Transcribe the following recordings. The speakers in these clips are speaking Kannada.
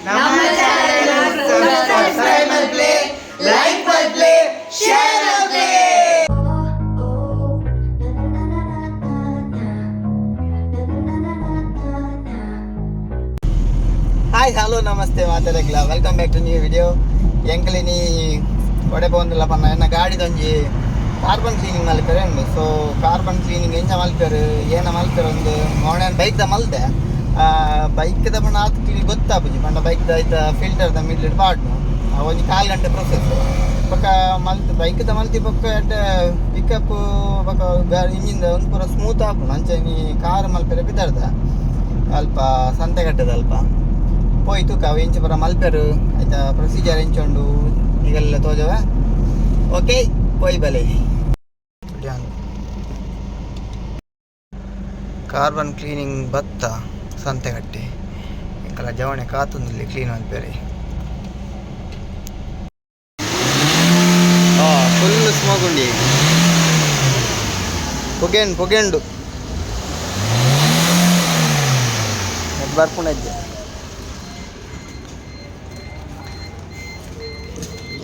ನಮ್ಮ ಚಾನೆಲ್ ಸಬ್ಸ್ಕ್ರೈಬ್ ಮಾಡ್ಲಿ, ಲೈಕ್ ಮಾಡ್ಲಿ, ಶೇರ್ ಮಾಡ್ಲಿ. ಹಾಯ್ ಹಲೋ ನಮಸ್ತೆ ಮಾತಾಡಕ್ಲ welcome back to new video. ಎಂಕಲಿನಿ ಒಡೆ ಬಂದಿಲ್ಲ ಪನ್ನ ಎನ್ನ ಗಾಡಿದೊಂಜಿ ಕಾರ್ಬನ್ ಕ್ಲೀನಿಂಗ್ ಮಲ್ಪೇರೆ ಉಂಡು. ಸೊ ಕಾರ್ಬನ್ ಕ್ಲೀನಿಂಗ್ ಎಂಚ ಮಲ್ಪೇರು ಏನ ಮಲ್ಪೇರು ಒಂದು ನೋಡ ಬೈಕ್ದ ಮಲ್ದೆ ಬೈಕ್ದ ಪಂಡ ಆತು ಕ್ಲೀನಿಂಗ್ ಗೊತ್ತಾಪುಜಿ ಪಂಡ ಬೈಕ್ದ ಆಯ್ತ ಫಿಲ್ಟರ್ದ ಮಿಡ್ಲಿಡ್ ಪಾಡ್ನು ಒಂದು 4 ಗಂಟೆ ಪ್ರೊಸೆಸ್ ಪಕ್ಕ ಮಲ್ತು ಬೈಕ್ದ ಮಲ್ತಿ ಪಕ್ಕ ಎಡ್ಡೆ ಪಿಕಪ್ ಪಕ್ಕ ಇಂಜಿನ್ದ ಒಂದು ಪೂರ ಸ್ಮೂತ್ ಆಪುಂಡು. ಅಂಚೆ ನೀ ಕಾರ್ ಮಲ್ಪೇರೆ ಬಿದ್ದಾಡ್ದ ಅಲ್ಪ ಸಂತೆಗಟ್ಟದ ಅಲ್ಪ ಪೋಯ್ತು ಕಾವು ಇಂಚು ಪರ ಮಲ್ಪೇರು ಆಯ್ತಾ ಪ್ರೊಸೀಜರ್ ಎಂಚುಂಡು ಈಗೆಲ್ಲ ತೋಜವ ಓಕೆ ಪೋಯ್ ಬಲೆ. ಕಾರ್ಬನ್ ಕ್ಲೀನಿಂಗ್ ಬತ್ತ ಸಂತೆಗಟ್ಟೆ ಇಂಕಲ ಜವಣೆ ಕಾತುಂದಿಲ್ಲಿ ಕ್ಲೀನ್ ಮಲ್ಪೇರಿ ಫುಲ್ ಸ್ಮೋಕ್ ಉಂಡಿ ಪೊಗೆಂಡು ಬರ್ಪುಣಜ್ಜೆ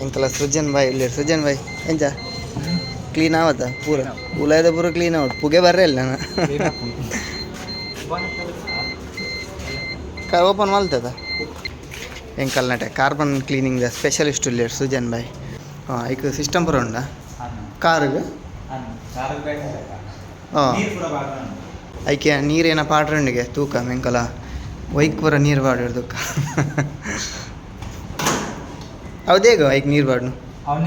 ಇಂಕಲ ಸೃಜನ್ ಬಾಯ್ ಇಲ್ಲಿ ಸೃಜನ್ ಬಾಯ್ ಎಂಚ ಕ್ಲೀನ್ ಆವತ್ತ ಪೂರ ಉಲಾಯ್ದ ಪೂರ ಕ್ಲೀನ್ ಆವತ್ತು ಪುಗೆ ಬರ್ರೆ ಇಲ್ಲ ಓಪನ್ ಮಲ್ತದ ಎಂಕಲ್ ನಟೆ ಕಾರ್ಬನ್ ಕ್ಲೀನಿಂಗ್ ದ ಸ್ಪೆಷಲಿಸ್ಟ್ ಇಲ್ಲಿ ಸುಜನ್ ಬಾಯ್. ಹಾಂ ಈಗ ಸಿಸ್ಟಮ್ ಪೂರ ಉಂಡ ಕಾರ್ಗೆ ಹಾಂ ಐಕೆ ನೀರೇನ ಪಾಡ್ರಂಡಿಗೆ ತೂಕ ಮೆಂಕಲ ವೈಕ್ ಪೂರ ನೀರು ಬಾಡಿಡ್ದಕ್ಕ ಹೌದೇಗ ಐಕ್ ನೀರು ಬಾಡ್ನು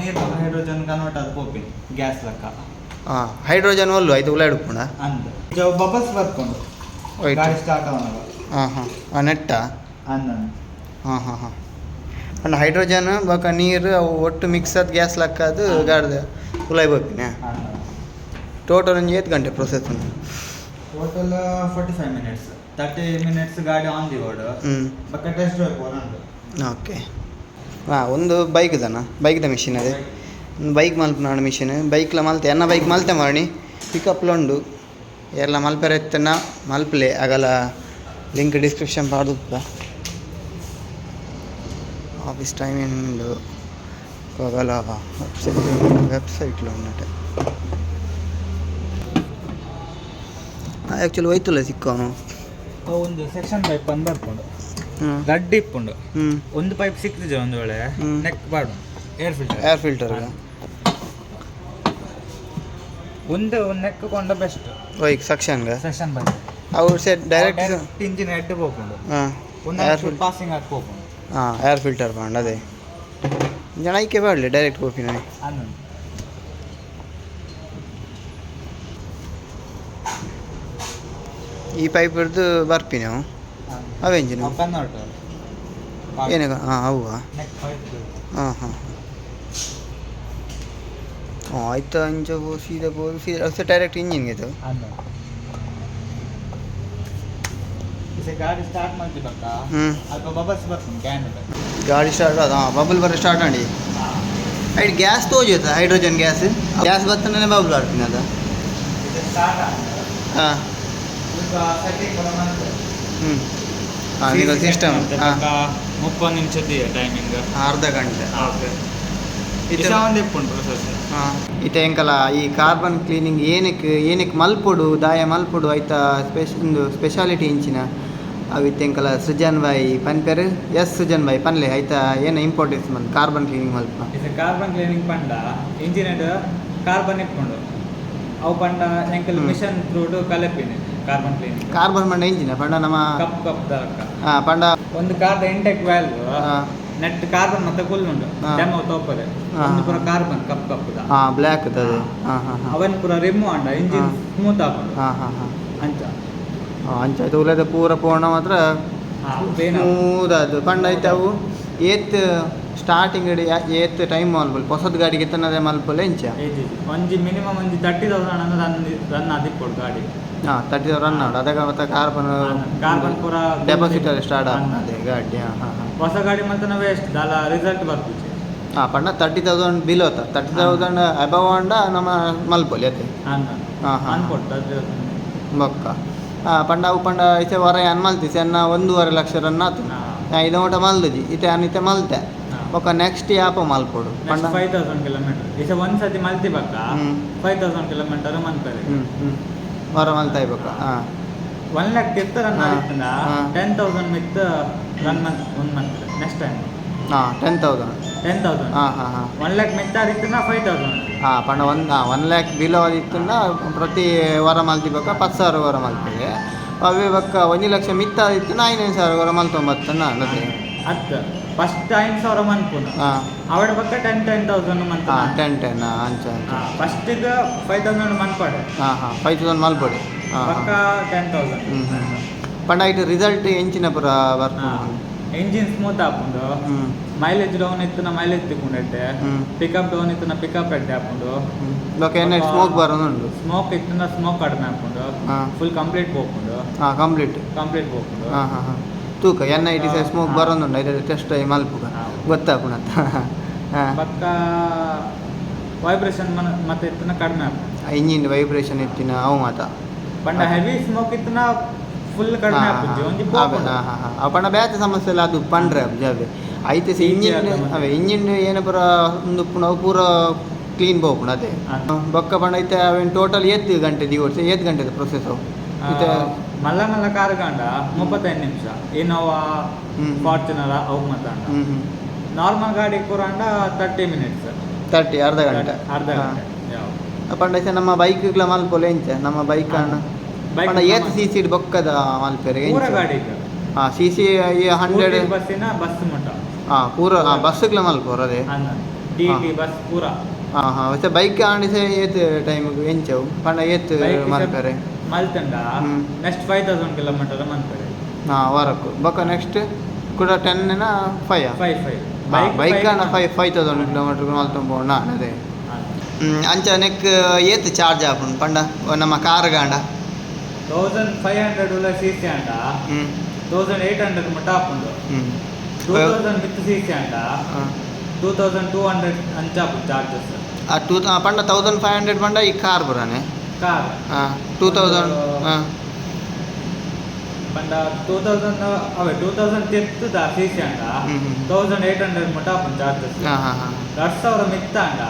ನೀರು ಹೈಡ್ರೋಜನ್ ಕನ್ವರ್ಟ್ ಅದು ಪೋಪಿ ಗ್ಯಾಸ್ ಲೆಕ್ಕ. ಹಾಂ ಹೈಡ್ರೋಜನ್ ಒಲ್ಲು ಆಯ್ತು ಉಲಾಡುಪ್ಪುಂಡ ಅಂತ ಬಬಲ್ಸ್ ಬರ್ಕೊಂಡು ಗಾಡಿ ಸ್ಟಾರ್ಟ್ ಆವಾಗ ಹಾಂ ನೆಟ್ಟ ಅಂದ ಹಾಂ ಅಂಡ್ ಹೈಡ್ರೋಜನ್ ಬೊಕ ನೀರು ಅವು ಒಟ್ಟು ಮಿಕ್ಸ್ ಆದ ಗ್ಯಾಸ್ ಲೆಕ್ಕ ಅದು ಗಾಡ್ದ ಉಲಾಯ್ ಬೋಪಿನ ಟೋಟಲ್ ಒಂದು 8 ಗಂಟೆ ಪ್ರೊಸೆಸ್ ಉಂಟು. ಟೋಟಲ್ 45 ಮಿನಿಟ್ಸ್ 30 ಮಿನಿಟ್ಸ್ ಗಾಡಿ ಆನ್ ದಿ ರೋಡ್ ಬೊಕ ಟೆಸ್ಟ್ ಡ್ರೈವ್ ಹೋರಂಡು. ಓಕೆ ಹಾಂ ಒಂದು ಬೈಕ್ದ ಮಿಷಿನ್ ಅದೇ ಒಂದು ಬೈಕ್ ಮಲ್ಪನಾಡು ಮಿಷಿನ್ ಬೈಕ್ಲ ಮಲ್ತೆ ಎನ್ನ ಬೈಕ್ ಮಲ್ತೆ ಮಾಡಿ ಪಿಕಪ್ಲ ಉಂಡು ಎಲ್ಲ ಮಲ್ಪೆರೆ ಎತ್ತನ ಮಲ್ಪಲೆ ಆಗಲ್ಲ ಲಿಂಕ್ ಡಿಸ್ಕ್ರಿಪ್ಷನ್ ಪಾಡುತ್ತ. ಆಫೀಸ್ ಟೈಮ್ ಏನುಂಡು ಆಗಲ್ಲ ವೆಬ್ಸೈಟ್ಲ ಉಂಡಟೆ ಆ್ಯಕ್ಚುಲಿ ಹೋಯ್ತಲ್ಲ ಸಿಕ್ಕವನು ಒಂದು ಸೆಕ್ಷನ್ ಪೈಪ್ ಬಂದು ಬರ್ಕೊಂಡು ಗಡ್ಡ ಇಪ್ಪುಂಡು ಒಂದು ಪೈಪ್ ಸಿಕ್ತಿದೆ ಒಂದು ವೇಳೆ ನೆಕ್ ಬಾಡು ಏರ್ ಫಿಲ್ಟರ್ ಒಂದು ನೆಕ್ ಕೊಂಡ ಬೆಸ್ಟ್ ಹೋಯ್ಕ್ ಸೆಕ್ಷನ್ಗೆ ಸೆಕ್ಷನ್ ಪೈಪ್ ಅವ್ರು ಸೆಟ್ ಡೈರೆಕ್ಟ್ ಇಂಜಿನ್ ಹೆಡ್ ಹೋಗ್ಕೊಂಡು ಒಂದು ಏರ್ ಪಾಸಿಂಗ್ ಹಾಕಿ ಹೋಗ್ಕೊಂಡು ಏರ್ ಫಿಲ್ಟರ್ ಬಾಂಡ್ ಅದೇ ಜನ ಐಕೆ ಬಾಡಲಿ ಡೈರೆಕ್ಟ್ ಹೋಗ್ತೀನಿ ಹನ್ನೊಂದು ಈ ಪೈಪ್ ಹಿಡಿದು ಬರ್ಪಿ ನಾವು ಅವೇಂಜಿ ನಾವು ಏನಾಗ ಅವು ಹಾಂ ಆಯ್ತು ಅಂಚ ಸೀದಾ ಡೈರೆಕ್ಟ್ ಇಂಜಿನ್ಗೆ ಇದು ಗಾಡಿ ಸ್ಟಾರ್ಟ್ ಮಾಡ್ತಿರ್ಬೇಕಾ ಬಬಲ್ಸ್ ಬರ್ತೀನಿ ಕ್ಯಾನ್ ಗಾಡಿ ಸ್ಟಾರ್ಟ್ ಅದ ಬಬಲ್ ಬರ ಸ್ಟಾರ್ಟ್ ಮಾಡಿ ಐಟ್ ಗ್ಯಾಸ್ ತೋಜುತ್ತಾ ಹೈಡ್ರೋಜನ್ ಗ್ಯಾಸ್ ಬರ್ತನೇ ಬಬಲ್ ಬರ್ತೀನಿ ಅದು ಹಾಂ ಈಗ ಸಿಸ್ಟಮ್ 30 ನಿಮಿಷದ ಟೈಮಿಂಗ್ ಅರ್ಧ ಗಂಟೆ ಓಕೆ ಪ್ರೊಸೆಸ್ ಹಾಂ ಇತ ಎಂಕಲ ಈ ಕಾರ್ಬನ್ ಕ್ಲೀನಿಂಗ್ ಏನಕ್ಕೆ ಮಲ್ಪೊಡು ದಾಯ ಮಲ್ಪೊಡು ಆಯ್ತಾ ಒಂದು ಸ್ಪೆಷಾಲಿಟಿ ಇಂಚಿನ ಅವಿತ್ತು ಎಂಕಲ ಸೃಜನ್ ಬಾಯಿ ಪನ್ಪೆರ್ ಸೃಜನ್ ಬಾಯಿ ಪನ್ಲೆ ಆಯ್ತಾ ಏನು ಇಂಪಾರ್ಟೆನ್ಸ್ ಬಂದು ಕಾರ್ಬನ್ ಕ್ಲೀನಿಂಗ್ ಮಲ್ಪ ಕಾರ್ಬನ್ ಕ್ಲೀನಿಂಗ್ ಪಂಡ ಇಂಜಿನ್ ಕಾರ್ಬನ್ ಇಟ್ಕೊಂಡು ಅವು ಪಂಡ ಎಂಕಲ್ ಮಿಷನ್ ಥ್ರೂಡು ಕಲೆಪಿನಿ ಕಾರ್ಬನ್ ಪಂಡ ಇಂಜಿನ ಪಂಡ ನಮ್ಮ ಕಪ್ ದರಕ ಪಂಡ ಒಂದು ಕಾರ್ದ ಇಂಟೆಕ್ ವ್ಯಾಲ್ಯೂ ನೆಟ್ ಕಾರ್ಬನ್ ಮತ್ತೆ ಫುಲ್ ಉಂಟು ಡೆಮೋ ತೋಪರೆ ಒಂದು ಪೂರ ಕಾರ್ಬನ್ ಕಪ್ದ ಬ್ಲ್ಯಾಕ್ ಅದು ಅವನ್ ಪೂರ ರಿಮೂವ್ ಅಂಡ ಇಂಜಿನ್ ಸ್ಮೂತ್ ಹಾಕೊಂಡು ಅಂಚ ಆಯ್ತು ಉಲದ ಪೂರ ಪೋಣ ಮಾತ್ರ ಸ್ಮೂತ್ ಅದು ಪಂಡ ಆಯ್ತು ಅವು ಏತ್ ಸ್ಟಾರ್ಟಿಂಗ್ ಏತ್ ಟೈಮ್ ಮಲ್ಪಲ್ ಹೊಸದು ಗಾಡಿಗೆ ತನ್ನದೇ ಮಲ್ಪಲ್ ಎಂಚ ಒಂಜಿ ಮಿನಿಮಮ್ ಒಂಜಿ 30,000 ರನ್ ಆದಿಪ್ಪಡು ಗಾಡಿ 30,000 ರನ್ ಆಡು ಅದಕ್ಕೆ ಮತ್ತೆ ಕಾರ್ಬನ್ ಪೂರ ಡೆಪಾಸಿಟರ್ ಸ್ಟಾರ್ಟ್ ಆಗಿದೆ ಗಾಡಿ ಹೊಸ ಗಾಡಿ ಮತ್ತೆ ವೇಸ್ಟ್ ದಾಲ ರಿಸಲ್ಟ್ ಬರ್ತೀವಿ ಪಂಡ 30,000 ಬಿಲೋ 30,000 ಅಬವ್ ಅಂಡ ನಮ್ಮ ಮಲ್ಪೊಲಿ ಅದೇ ಬೊಕ್ಕ ಪಂಡ ಅವು ಪಂಡ ಇಸೆ ಹೊರ ಅನ್ ಮಲ್ತಿಸಿ ಅನ್ನ 1.5 ಲಕ್ಷ ರನ್ ಆತು ಇದು ಊಟ ಮಲ್ದುಜಿ ಇತ್ತೆ ಅನಿತೆ ಮಲ್ತೆ ಬೊಕ್ಕ ನೆಕ್ಸ್ಟ್ ಯಾಪ ಮಲ್ಪೊಡು ಪಂಡ 5000 ಕಿಲೋಮೀಟರ್ ಇಸ ಒಂದ್ಸತಿ ಮಲ್ತಿ ಬಕ್ಕ 5000 ಕಿಲೋಮೀಟರ್ ಮಲ್ಪರೆ ಹೊರ ಮಲ್ತಾ ಇಬೇಕ 1 lakh ತಿತ್ತ ರನ್ ಆಯ್ತಂದ 10000 ಮಿತ್ತ run month 1 month next time 10000 1 lakh ಮಿತ್ತ ಆದಿತ್ತನ 5000 ಪಂಡ 1 lakh ಬಿಲೋ ಆದಿತ್ತನ ಪ್ರತಿ ವಾರ ಮಲ್ತಿಬೇಕ 10000 ವಾರ ಮಲ್ತದೆ ಅವೇ ಬಕ್ಕ 1 ಲಕ್ಷ ಮಿತ್ತ ಆದಿತ್ತನ 5000 ವಾರ ಮಲ್ತೊಂಬತ್ತನ ಅನ್ನದೆ ಅತ್ತ ಫಸ್ಟ್ 5000 ಮನ್ಪುನ ಅವಡ ಬಕ್ಕ 10000 ಮಂತ್ 10 ಅಂಚ ಫಸ್ಟ್ ಈಗ 5000 ಮನ್ಪಡೆ 5000 ಮಲ್ಪಡೆ ಬಕ್ಕ 10000 ಪಂಡ ಇದು ರಿಸಲ್ಟ್ ಎಂಚಿನ ಪುರ ಬರ್ತ ಎಂಜಿನ್ ಸ್ಮೂತ್ ಆಪುಂಡು ಮೈಲೇಜ್ ಡೌನ್ ಇತ್ತನ ಮೈಲೇಜ್ ತಿಕ್ಕೊಂಡೆ ಪಿಕಪ್ ಡೌನ್ ಇತ್ತನ ಪಿಕಪ್ ಎಡ್ಡೆ ಆಪುಂಡು ಸ್ಮೋಕ್ ಬರೋದುಂಡು ಸ್ಮೋಕ್ ಇತ್ತನ ಸ್ಮೋಕ್ ಕಡಿಮೆ ಆಪುಂಡು ಫುಲ್ ಕಂಪ್ಲೀಟ್ ಹೋಗ್ಪುಂಡು ಕಂಪ್ಲೀಟ್ ಹೋಗ್ಪುಂಡು ತೂಕ NIT ಸ್ಮೋಕ್ ಬರೋದುಂಡು ಇದು ಟೆಸ್ಟ್ ಮಲ್ಪುಗ ಗೊತ್ತಾಪುಣ ಪಕ್ಕ ವೈಬ್ರೇಷನ್ ಮತ್ತೆ ಇತ್ತನ ಕಡಿಮೆ ಆಪುಂಡು ಇಂಜಿನ್ ವೈಬ್ರೇಷನ್ ಇತ್ತಿನ ಅವು ಮಾತ ಪಂಡ ಹೆವಿ ಸ್ಮೋಕ್ ಇತ್ತನ ಫುಲ್ ಕಡಿಮೆ ಆಪುಂಡು ಒಂಜಿ ಪೋಪುಂಡು ಪಂಡ ಬ್ಯಾಚ್ ಸಮಸ್ಯೆ ಇಲ್ಲ ಅದು ಪಂಡ್ರೆ ಜಾಬೆ ಐತೆ ಇಂಜಿನ್ ಅವೇ ಇಂಜಿನ್ ಏನು ಪೂರ ಒಂದು ಪೂರ ಕ್ಲೀನ್ ಬೋಪುಣ ಅದೇ ಬೊಕ್ಕ ಪಂಡ ಐತೆ ಅವೇನು ಟೋಟಲ್ 7 ಗಂಟೆ ದಿವಸ 7 ಗಂಟೆ ಪ್ರೊಸೆಸ್ ಅವು ಮಲ್ಲ ಮಲ್ಲ ಕಾರ್ ಗಂಡ 35 ನಿಮಿಷ ಇನೋವಾ ಫಾರ್ಚುನರ್ ಅವು ಮಾತಾಡ ನಾರ್ಮಲ್ ಗಾಡಿ ಕೂರಂಡ 30 ಮಿನಿಟ್ಸ್ ಅರ್ಧ ಗಂಟೆ ಪಂಡ ನಮ್ಮ ಬೈಕ್ಗಳ ಮಲ್ಪೊಲೆ ಎಂಚ ನಮ್ಮ ಬೈಕ್ ಅಣ್ಣ ಪಂಡ ಏತ್ CC ಬೊಕ್ಕದ ಮಲ್ಪೆರೆ ಪೂರ ಗಾಡಿ CC 100 ಬಸ್ಸಿನ ಬಸ್ ಮಟ್ಟ ಪೂರ ಬಸ್ಗಳ ಮಲ್ಪೋರ ಅದೇ DT ಬಸ್ ಪೂರ ಮತ್ತೆ ಬೈಕ್ ಆಣಿಸೆ ಏತ್ ಟೈಮ್ ಎಂಚವು ಪಂಡ ಏತ್ ಮಲ್ಪೆರೆ ಮಲ್ತಂಡ ನೆಕ್ಸ್ಟ್ 5000 ಕಿಲೋಮೀಟರ್ ಮಲ್ಪೆರೆ ವರಕ್ಕು ಬೊಕ್ಕ ನೆಕ್ಸ್ಟ್ ಕೂಡ 10 ಬೈಕ್ ಅಣ್ಣ 5000 ಕಿಲೋಮೀಟರ್ ಮಲ್ತೊಂಬೋಣ ಅದೇ ಅಂಚ ನೆಕ್ ಏತ್ ಚಾರ್ಜ್ ಆಪುಂಡು ಪಂಡ ನಮ್ಮ ಕಾರ್ ಗಾಂಡ 1500 CC ಅಂಡ 1800 ಮಟ್ಟ ಆಪುಂಡು 2000 ವಿತ್ CC ಅಂಡ 2200 ಅಂಚಾಪು ಚಾರ್ಜಸ್ ಪಂಡ 1500 ಪಂಡ ಈ ಕಾರ್ ಬರಾನೆ ಕಾರ್ 2000 ಪಂಡ 2000 ಅವೇ 2000 ತೆತ್ತದ CC ಅಂಡ 1800 ಮಟ್ಟ ಆಪುಂಡು ಚಾರ್ಜಸ್ 2000 ಮಿತ್ತ ಅಂಡ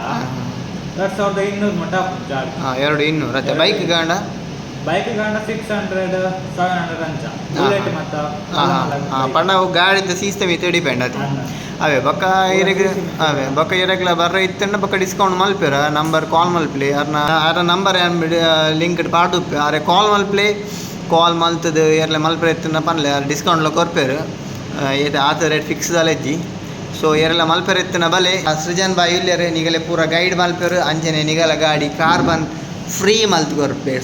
2200 ಮಟ್ಟ ಆಪುಂಡು ಚಾರ್ಜ್ 2200 ಅದೇ ಬೈಕ್ ಗಾಂಡ ಬೈಕ್ ಗಾಂಡ 600 700 ಅಂಚ ಬುಲೆಟ್ ಮತ್ತ ಪಂಡ ಗಾಡಿದ ಸಿಸ್ಟಮ್ ಇತ್ತೆ ಡಿಪೆಂಡ್ ಅದು ಅವೇ ಬೊಕ್ಕ ಇರೆಗ್ಲ ಬರ್ರ ಇತ್ತಂಡ ಬೊಕ್ಕ ಡಿಸ್ಕೌಂಟ್ ಮಲ್ಪೆರ ನಂಬರ್ ಕಾಲ್ ಮಲ್ಪ್ಲೆ ಅರ ನಂಬರ್ ಲಿಂಕ್ಡ್ ಪಾಡುಪ್ಪೆ ಅರೆ ಕಾಲ್ ಮಲ್ಪ್ಲೆ ಕಾಲ್ ಮಲ್ತದು ಎರ್ಲೆ ಮಲ್ಪೆರ ಇತ್ತಂಡ ಪನ್ಲೆ ಡಿಸ್ಕೌಂಟ್ಲ ಕೊರ್ಪೆರು ಇದು ಆತ ರೇಟ್ ಫಿಕ್ಸ್ ಅಲೆಜ್ಜಿ ಸೊ ಎರಲ ಮಲ್ಪೆರ ಇತ್ತಿನ ಬಲೆ ಸೃಜನ್ ಬಾಯಿ ಇಲ್ಲೇರೆ ನಿಗಲೆ ಪೂರ ಗೈಡ್ ಮಲ್ಪೆರು ಅಂಚನೆ ನಿಗಲ ಗಾಡಿ ಕಾರ್ಬನ್ ಫ್ರೀ ಮಲ್ತ್ ಕೊರ್ಪೆ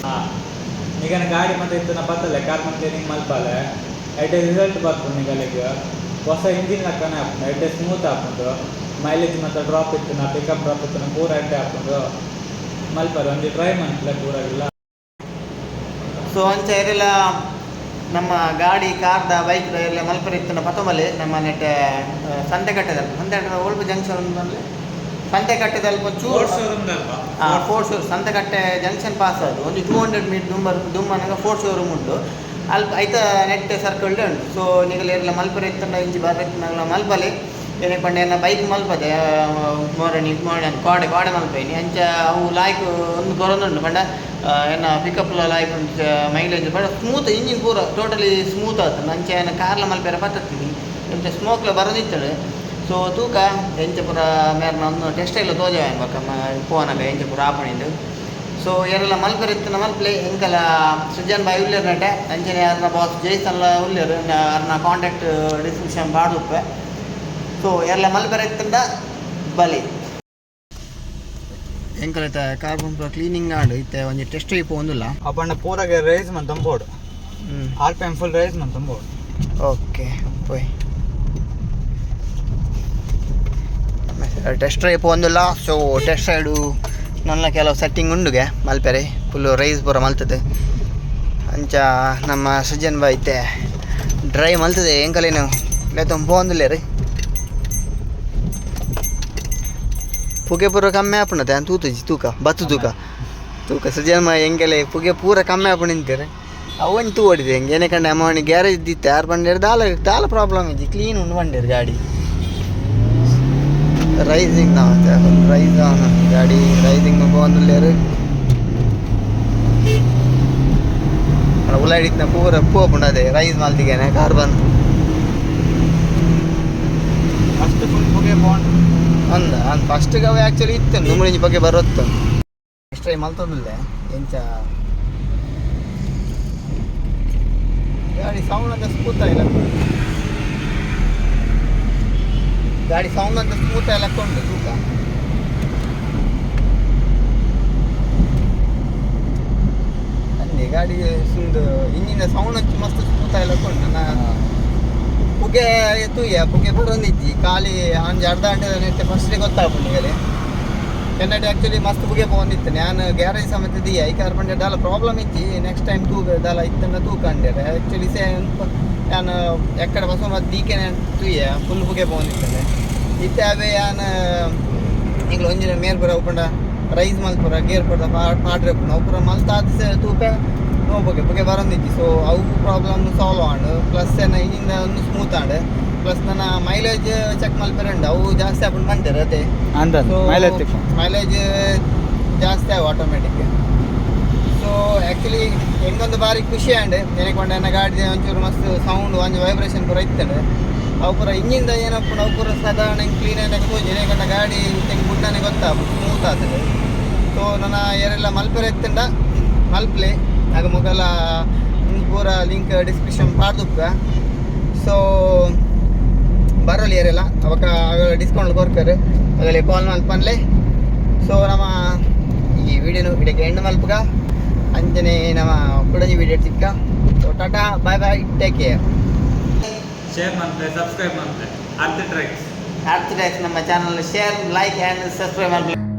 ಈಗ ಗಾಡಿ ಮತ್ತೆ ಇತ್ತು ಬತ್ತಲೆ ಕಾರ್ಬನ್ ಕ್ಲೀನಿಂಗ್ ಮಲ್ಪಲೆ ಐಟೆ ರಿಸಲ್ಟ್ ಬರ್ಕೊಂಡು ನಿಗಲಿಗೆ ಹೊಸ ಇಂಜಿನ್ ಲಕ್ಕನೆ ಹಾಕೊಂಡು ಐಟೆ ಸ್ಮೂತ್ ಹಾಕೊಂಡು ಮೈಲೇಜ್ ಮತ್ತು ಡ್ರಾಪ್ ಇತ್ತು ಪಿಕಪ್ ಡ್ರಾಪ್ ಇತ್ತು ಪೂರ ಐಟೆ ಹಾಕೊಂಡು ಮಲ್ಪಲೆ ಒಂದು ಟ್ರೈ ಮಾಡ್ತಿಲ್ಲ ಪೂರಾಗಿಲ್ಲ ಸೊ ಅಂಚ ಇರೆಲ್ಲ ನಮ್ಮ ಗಾಡಿ ಕಾರ್ದ ಬೈಕ್ ಎಲ್ಲ ಮಲ್ಪೆರ ಇತ್ತು ಪತೊಮಲೆ ನಮ್ಮ ನೆಟ್ ಸಂತೆಕಟ್ಟೆದಲ್ಲಿ ಓಲ್ಪು ಜಂಕ್ಷನ್ ಬಂದರೆ ಸಂತೆಕಟ್ಟೆದಲ್ಲಿ ಒಂಚೂರು fort showroom Santhekatte junction pass ಅದು ಒಂದು 200 ಮೀಟರ್ ದುಮ್ಮನಗ ಫೋರ್ಟ್ ಶೋರೂಮ್ ಉಂಟು ಅಲ್ಪ ಐತ ನೆಟ್ ಸರ್ಕಲ್ಡ್ ಉಂಟು ಸೊ ನಿಗಲೆಲ್ಲ ಮಲ್ಪೆರ ಇತ್ತಂಡ ಇಂಚಿ ಬರ್ರ ಮಲ್ಪಲೆ ಏನಕ್ಕೆ ಪಂಡ ಎಲ್ಲ ಬೈಕ್ ಮಲ್ಪದೆ ಮೋರಣಿ ಕೋಡೆ ಮಲ್ಪೇನಿ ಅಂಚ ಅವು ಲಾಯ್ಕ್ ಒಂದು ಬರೋದುಂಟು ಪಂಡ ಏನ ಪಿಕಪ್ಲ ಲಾಯ್ಕ್ ಉಂಟು ಮೈಲೇಜ್ ಬಟ್ ಸ್ಮೂತ್ ಇಂಜಿನ್ ಪೂರ ಟೋಟಲಿ ಸ್ಮೂತ್ ಆಗ್ತದೆ ಅಂಚ ಏನು ಕಾರ್ಲ ಮಲ್ಪೆರ ಬತ್ತತ್ತೀನಿ ಎಂತ ಸ್ಮೋಕ್ಲ ಬರೋದಿತ್ತಳು ಸೊ ತೂಕ ಎಂಚ ಪೂರ ಮೇರ್ನ ಒಂದು ಟೆಸ್ಟ್ ಎಲ್ಲ ತೋಜವ ಬಕ್ಕ ಫೋನಾಗ ಎಂಚ ಪೂರ ಆಪಣಿಂದು ಸೊ ಯಾರೆಲ್ಲ ಮಲ್ಪೆರ ಇತ್ತಿನ ಮಲ್ಪಲೆ ಎಂಕಲ ಸೃಜನ್ ಬಾಯಿ ಉಳ್ಳೇರು ನಟೆ ಅಂಚನೆ ಅರ್ನ ಬಾಸ್ ಜೈಸನ್ಲ ಉಳ್ಳೇರು ಅರ್ನ ಕಾಂಟ್ಯಾಕ್ಟ್ ಡಿಸ್ಕ್ರಿಪ್ಷನ್ ಬಾಡುಪ್ಪೆ ಸೊ ಯಾರೆಲ್ಲ ಮಲ್ಪೆರ ಇತ್ತಂಡ ಬಲಿ ಎಂಕಲ ಕಾರ್ಬನ್ ಪೂರ ಕ್ಲೀನಿಂಗ್ ಆಡು ಇತ್ತೆ ಒಂಜಿ ಟೆಸ್ಟ್ ಇಪ್ಪ ಒಂದಿಲ್ಲ ಅಪ್ಪಣ್ಣ ಪೂರಾಗೆ ರೈಸ್ ಮಂತಂಬೋಡು RPM ಫುಲ್ ರೈಸ್ ಮಂತಂಬೋಡು ಓಕೆ ಪೋಯ್ ಟೆಸ್ಟ್ ಡ್ರೈವ್ ಒಂದಿಲ್ಲ ಸೊ ಟೆಸ್ಟ್ ರೈಡು ನನ್ನ ಕೆಲವು ಸೆಟ್ಟಿಂಗ್ ಉಂಡುಗೆ ಮಲ್ಪೆರೆ ಫುಲ್ಲು ರೈಸ್ ಪೂರ ಮಲ್ತದೆ ಅಂಚ ನಮ್ಮ ಸೃಜನ್ ಬಾಯ್ ಐತೆ ಡ್ರೈವ್ ಮಲ್ತದೆ ಎಂಕಲೇನು ಲೇತು ಪೋಂದಿಲ್ಲ ರೀ ಪುಗೆ ಪೂರ ಕಮ್ಮಿ ಆಪಣತೆ ಅಂತ ತೂಕ ಬತ್ತು ತೂಕ ಸೃಜನ್ ಬಾಯ್ ಎಂಕೆಲೆ ಪುಗೆ ಪೂರ ಕಮ್ಮಿ ಆಪಣ ನಿಂತೀರಿ ಅವನ್ ತೂ ಓಡಿದೆ ಹೆಂಗೆ ಏನೇ ಕಂಡು ಅಮ್ಮನಿಗೆ ಗ್ಯಾರೇಜ್ ಇದ್ದಿತ್ತು ಯಾರು ಬಂದಿರು ದಾಲ ಪ್ರಾಬ್ಲಮ್ ಇದ್ದಿ ಕ್ಲೀನ್ ಉಂಡು ಬಂದಿರು ಗಾಡಿ ರೈಸಿಂಗ್ ರೈಸ್ ಗಾಡಿ ರೈಸಿಂಗ್ ಬಂದು ಉಲಾಡಿದ್ನ ಪೂರ ಪೋಪುಂಡು ಅದೇ ರೈಸ್ ಮಲ್ತಿಗೇನೆ ಕಾರ್ಬನ್ ಫಸ್ಟ್ ಫುಲ್ ಬಗ್ಗೆ ಅಂದ ಫಸ್ಟ್ಗೆ ಅವ ಆ್ಯಕ್ಚುಲಿ ಇತ್ತು ನುಮಳಿಂಜಿ ಬಗ್ಗೆ ಬರೋತ್ತು ನೆಕ್ಸ್ಟ್ ಟೈಮ್ ಮಲ್ತದಿಲ್ಲ ಎಂಚ ಗಾಡಿ ಸೌಂಡ್ ಅಂತ ಸ್ಮೂತ್ ಆಗಿಲ್ಲ ಗಾಡಿ ಸೌಂಡ್ ಅಂತ ಸ್ಮೂತ್ ಆಗಿ ಹಾಕೊಂಡು ತೂಕ ಅಲ್ಲಿ ಗಾಡಿ ಸುಂದು ಇಂಜಿನ ಸೌಂಡ್ ಹಚ್ಚಿ ಮಸ್ತ್ ಸ್ಮೂತ್ ಆಗಿ ಹಾಕೊಂಡು ಪುಗೆ ತೂಯ ಪುಗೆ ಬರೋಂದಿದ್ದಿ ಖಾಲಿ ಅಂಜು ಅರ್ಧ ಗಂಟೆ ಫಸ್ಟಿಗೆ ಗೊತ್ತಾಗ್ಬಿಟ್ಟು ಈಗಲೇ ಕನ್ನಡ ಆ್ಯಕ್ಚುಲಿ ಮಸ್ತ್ ಪುಗೆ ಬಂದಿತ್ತು ನಾನು ಗ್ಯಾರೇಜ್ ಸಮೇತ ದಿಯ ಈ ಕಾರ್ಬನ್ ದಾಲ ಪ್ರಾಬ್ಲಮ್ ಇತ್ತು ನೆಕ್ಸ್ಟ್ ಟೈಮ್ ದಾಲ ಇತ್ತನ್ನ ತೂಕಂಡೆ ಆ್ಯಕ್ಚುಲಿ ನಾನು ಎಕ್ಕಡೆ ಬಸ್ ಮತ್ತು ದೀಕೆನೆ ತೂಯ ಫುಲ್ ಪುಗೆ ಬಂದಿತ್ತೇನೆ ಇತ್ತೆ ಅವೇ ನಾನು ಈಗ ಒಂಜಿನ ಮೇಲ್ ಬರ ಉಪಂಡ ರೈಸ್ ಮಲ್ಪುರ ಗೇರ್ ಪುರ ಪಾಡ್ರೆ ನಾವು ಪೂರ ಮಲ್ತಾದ ತೂಪೆ ನೋ ಪುಗೆ ಬರೋಂದಿತ್ತು ಸೊ ಅವು ಪ್ರಾಬ್ಲಮ್ ಸಾಲ್ವ್ ಆಂಡು ಪ್ಲಸ್ ಇನ್ನಿಂದ ಒಂದು ಸ್ಮೂತ್ ಆಂಡು ಪ್ಲಸ್ ನನ್ನ ಮೈಲೇಜ್ ಚೆಕ್ ಮಲ್ಪೆರಂಡು ಅವು ಜಾಸ್ತಿ ಹಾಕೊಂಡು ಬಂತಾರೆ ಅದೇ ಸೊ ಮೈಲೇಜ್ ಜಾಸ್ತಿ ಆಗ ಆಟೋಮೆಟಿಕ್ ಸೊ ಆ್ಯಕ್ಚುಲಿ ಹೆಂಗೊಂದು ಬಾರಿ ಖುಷಿ ಆಂಡ್ ನೆನಕೊಂಡ ನನ್ನ ಗಾಡಿ ಒಂಚೂರು ಮಸ್ತ್ ಸೌಂಡ್ ಒಂದು ವೈಬ್ರೇಷನ್ ಪೂರ ಇತ್ತಂಡೆ ಅವು ಪೂರ ಇಂಜಿಂದ ಏನಪ್ಪ ಅವು ಪೂರ ಸಾಧಾರಣ ಕ್ಲೀನ್ ಆಗಿ ಹೋಗಿ ನೆನಕೊಂಡ ಗಾಡಿ ತೆಂಗೆ ಬುಡ್ಡನೆ ಗೊತ್ತಾಗ್ಬೋದು ಸ್ಮೂತ್ ಆಗ್ತದೆ ಸೊ ನನ್ನ ಯಾರೆಲ್ಲ ಮಲ್ಪೆರ ಎತ್ತಂಡ ಮಲ್ಪ್ಲೆ ಆಗ ಮೊದಲ ಪೂರ ಲಿಂಕ್ ಡಿಸ್ಕ್ರಿಪ್ಷನ್ ಪಾಡ್ದುಪ್ಪ ಸೊ ಬರೋಲಿ ಯಾರೆಲ್ಲ ಅವಾಗ ಡಿಸ್ಕೌಂಟ್ ಕೊರ್ಕರು ಆಗಲೇ ಕಾಲ್ ಮಲ್ಪನ್ಲೆ ಸೊ ನಮ್ಮ ಈ ವಿಡಿಯೋನು ವಿಡಿಯೋಗೆ ಎಂಡ್ ಮಲ್ಪಗ ಅಂಜನೆ ನಮ್ಮ ಕುಡಂಜಿ ವಿಡಿಯೋ ಸಿಕ್ಕ ಸೊ ಟಾಟಾ ಬಾಯ್ ಬಾಯ್ ಟೇಕ್ ಕೇರ್ ಶೇರ್ ಮಾಡ್ತಾರೆ ಸಬ್ಸ್ಕ್ರೈಬ್ ಮಾಡ್ತಾರೆ ಅರ್ಥ ಟ್ರ್ಯಾಕ್ಸ್ ನಮ್ಮ channel share like and subscribe ಮಾಡ್ಬೇಕು